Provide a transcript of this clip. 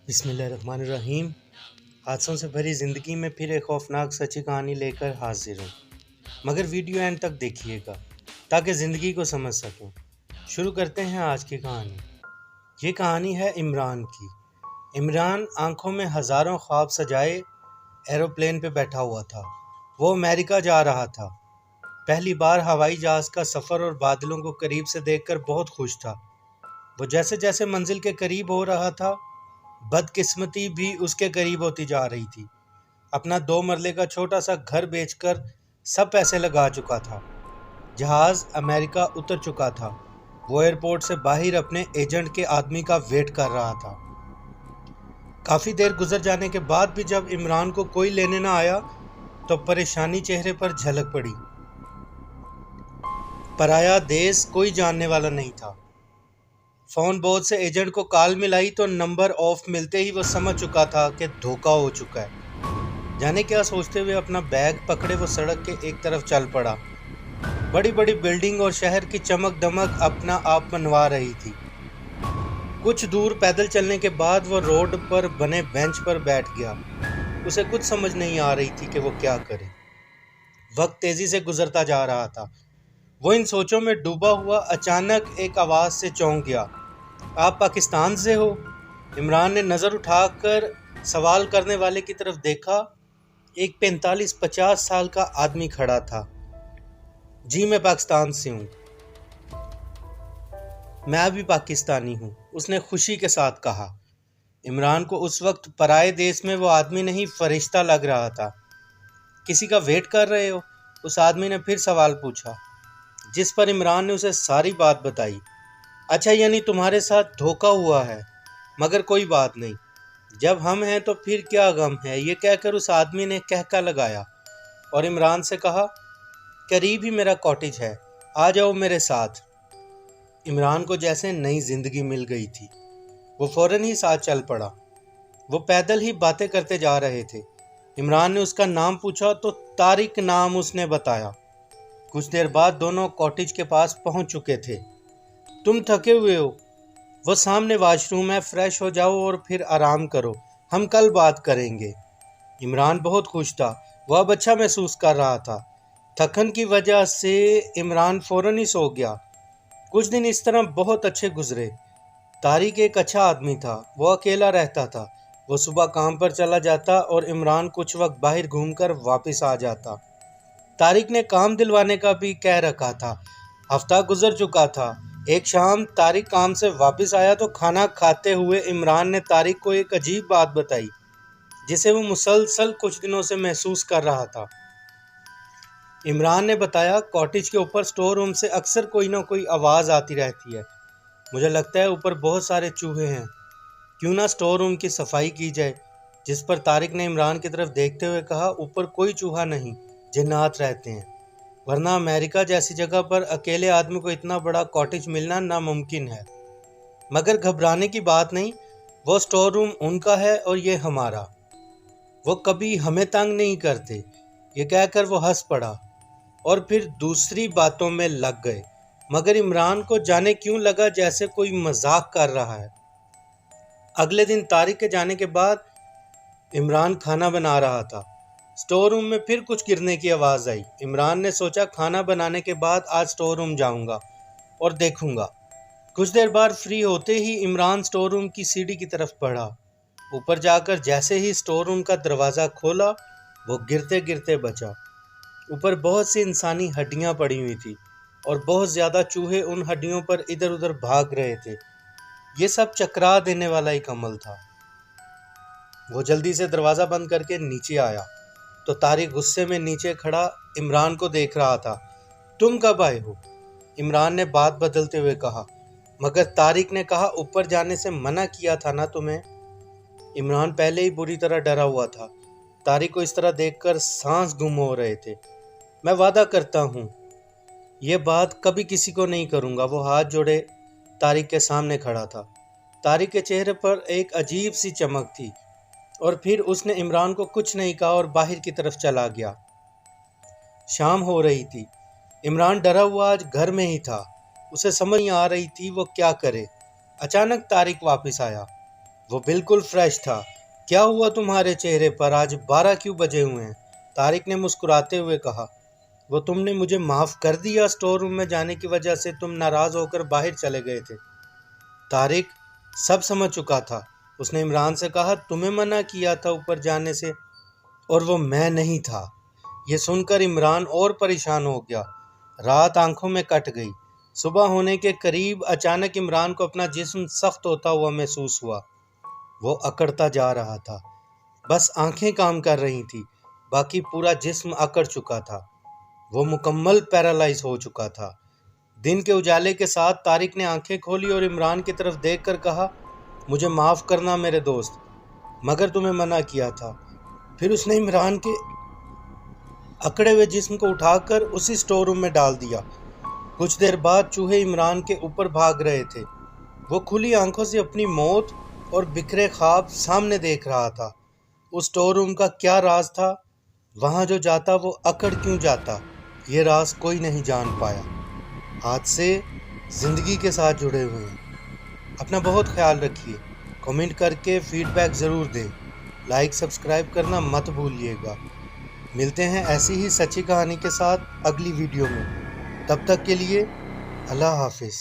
बिस्मिल्लाहिर्रहमानिर्रहीम। हादसों से भरी ज़िंदगी में फिर एक खौफनाक सच्ची कहानी लेकर हाजिर हूँ, मगर वीडियो एंड तक देखिएगा ताकि ज़िंदगी को समझ सकें। शुरू करते हैं आज की कहानी। ये कहानी है इमरान की। इमरान आंखों में हज़ारों ख्वाब सजाए एरोप्लेन पे बैठा हुआ था। वो अमेरिका जा रहा था। पहली बार हवाई जहाज़ का सफ़र और बादलों को करीब से देखकर बहुत खुश था। वो जैसे जैसे मंजिल के करीब हो रहा था, बदकिस्मती भी उसके करीब होती जा रही थी। अपना 2 मरले का छोटा सा घर बेचकर सब पैसे लगा चुका था। जहाज़ अमेरिका उतर चुका था। वो एयरपोर्ट से बाहर अपने एजेंट के आदमी का वेट कर रहा था। काफ़ी देर गुजर जाने के बाद भी जब इमरान को कोई लेने ना आया तो परेशानी चेहरे पर झलक पड़ी। पराया देश, कोई जानने वाला नहीं था। फ़ोन बोर्ड से एजेंट को कॉल मिलाई तो नंबर ऑफ मिलते ही वो समझ चुका था कि धोखा हो चुका है। जाने क्या सोचते हुए अपना बैग पकड़े वो सड़क के एक तरफ चल पड़ा। बड़ी बड़ी बिल्डिंग और शहर की चमक दमक अपना आप मनवा रही थी। कुछ दूर पैदल चलने के बाद वो रोड पर बने बेंच पर बैठ गया। उसे कुछ समझ नहीं आ रही थी कि वो क्या करे। वक्त तेजी से गुजरता जा रहा था। वो इन सोचों में डूबा हुआ अचानक एक आवाज़ से चौंक गया। आप पाकिस्तान से हो? इमरान ने नज़र उठाकर सवाल करने वाले की तरफ देखा। एक 45-50 साल का आदमी खड़ा था। जी, मैं पाकिस्तान से हूँ। मैं भी पाकिस्तानी हूँ, उसने खुशी के साथ कहा। इमरान को उस वक्त पराए देश में वो आदमी नहीं, फरिश्ता लग रहा था। किसी का वेट कर रहे हो? उस आदमी ने फिर सवाल पूछा, जिस पर इमरान ने उसे सारी बात बताई। अच्छा, यानी तुम्हारे साथ धोखा हुआ है, मगर कोई बात नहीं, जब हम हैं तो फिर क्या गम है, ये कहकर उस आदमी ने कहका लगाया और इमरान से कहा, करीब ही मेरा कॉटेज है, आ जाओ मेरे साथ। इमरान को जैसे नई जिंदगी मिल गई थी। वो फौरन ही साथ चल पड़ा। वो पैदल ही बातें करते जा रहे थे। इमरान ने उसका नाम पूछा तो तारिक नाम उसने बताया। कुछ देर बाद दोनों कॉटेज के पास पहुंच चुके थे। तुम थके हुए हो? वो सामने वॉशरूम है, फ्रेश हो जाओ और फिर आराम करो, हम कल बात करेंगे। इमरान बहुत खुश था। वह अब अच्छा महसूस कर रहा था। थकन की वजह से इमरान फौरन ही सो गया। कुछ दिन इस तरह बहुत अच्छे गुजरे। तारिक एक अच्छा आदमी था। वो अकेला रहता था। वो सुबह काम पर चला जाता और इमरान कुछ वक्त बाहर घूमकर वापस आ जाता। तारिक ने काम दिलवाने का भी कह रखा था। हफ्ता गुजर चुका था। एक शाम तारिक काम से वापस आया तो खाना खाते हुए इमरान ने तारिक को एक अजीब बात बताई, जिसे वो मुसलसल कुछ दिनों से महसूस कर रहा था। इमरान ने बताया, कॉटेज के ऊपर स्टोर रूम से अक्सर कोई ना कोई आवाज़ आती रहती है। मुझे लगता है ऊपर बहुत सारे चूहे हैं। क्यों ना स्टोर रूम की सफाई की जाए? जिस पर तारिक ने इमरान की तरफ देखते हुए कहा, ऊपर कोई चूहा नहीं, जिन्नात रहते हैं, वरना अमेरिका जैसी जगह पर अकेले आदमी को इतना बड़ा कॉटेज मिलना नामुमकिन है। मगर घबराने की बात नहीं, वो स्टोर रूम उनका है और ये हमारा। वो कभी हमें तंग नहीं करते। ये कहकर वो हंस पड़ा और फिर दूसरी बातों में लग गए। मगर इमरान को जाने क्यों लगा जैसे कोई मजाक कर रहा है। अगले दिन तारिक के जाने के बाद इमरान खाना बना रहा था। स्टोर रूम में फिर कुछ गिरने की आवाज़ आई। इमरान ने सोचा, खाना बनाने के बाद आज स्टोर रूम जाऊंगा और देखूंगा। कुछ देर बाद फ्री होते ही इमरान स्टोर रूम की सीढ़ी की तरफ बढ़ा। ऊपर जाकर जैसे ही स्टोर रूम का दरवाज़ा खोला, वो गिरते गिरते बचा। ऊपर बहुत सी इंसानी हड्डियां पड़ी हुई थी और बहुत ज़्यादा चूहे उन हड्डियों पर इधर उधर भाग रहे थे। ये सब चकरा देने वाला एक अमल था। वो जल्दी से दरवाज़ा बंद करके नीचे आया तो तारिक गुस्से में नीचे खड़ा इमरान को देख रहा था। तुम कब आए हो? इमरान ने बात बदलते हुए कहा। मगर तारिक ने कहा, ऊपर जाने से मना किया था ना तुम्हें। इमरान पहले ही बुरी तरह डरा हुआ था। तारिक को इस तरह देखकर सांस गुम हो रहे थे। मैं वादा करता हूँ, ये बात कभी किसी को नहीं करूँगा। वो हाथ जोड़े तारिक के सामने खड़ा था। तारिक के चेहरे पर एक अजीब सी चमक थी और फिर उसने इमरान को कुछ नहीं कहा और बाहर की तरफ चला गया। शाम हो रही थी। इमरान डरा हुआ आज घर में ही था। उसे समझ नहीं आ रही थी वो क्या करे। अचानक तारिक वापस आया। وہ بالکل فریش تھا۔ کیا ہوا تمہارے چہرے پر؟ آج 12 کیوں بجے ہوئے ہیں؟ طارق نے مسکراتے ہوئے کہا۔ وہ تم نے مجھے معاف کر دیا؟ اسٹور روم میں جانے کی وجہ سے تم ناراض ہو کر باہر چلے گئے تھے۔ طارق سب سمجھ چکا تھا۔ اس نے عمران سے کہا، تمہیں منع کیا تھا اوپر جانے سے، اور وہ میں نہیں تھا۔ یہ سن کر عمران اور پریشان ہو گیا۔ رات آنکھوں میں کٹ گئی۔ صبح ہونے کے قریب اچانک عمران کو اپنا جسم سخت ہوتا ہوا محسوس ہوا۔ وہ اکڑتا جا رہا تھا۔ بس آنکھیں کام کر رہی تھیں، باقی پورا جسم اکڑ چکا تھا۔ وہ مکمل پیرالائز ہو چکا تھا۔ دن کے اجالے کے ساتھ طارق نے آنکھیں کھولی اور عمران کی طرف دیکھ کر کہا، مجھے معاف کرنا میرے دوست، مگر تمہیں منع کیا تھا۔ پھر اس نے عمران کے اکڑے ہوئے جسم کو اٹھا کر اسی اسٹور روم میں ڈال دیا۔ کچھ دیر بعد چوہے عمران کے اوپر بھاگ رہے تھے۔ وہ کھلی آنکھوں سے اپنی موت اور بکھرے خواب سامنے دیکھ رہا تھا۔ اس اسٹور روم کا کیا راز تھا؟ وہاں جو جاتا وہ اکڑ کیوں جاتا؟ یہ راز کوئی نہیں جان پایا۔ حادثے زندگی کے ساتھ جڑے ہوئے ہیں۔ اپنا بہت خیال رکھیے۔ کمنٹ کر کے فیڈ بیک ضرور دیں۔ لائک سبسکرائب کرنا مت بھولیے گا۔ ملتے ہیں ایسی ہی سچی کہانی کے ساتھ اگلی ویڈیو میں۔ تب تک کے لیے اللہ حافظ۔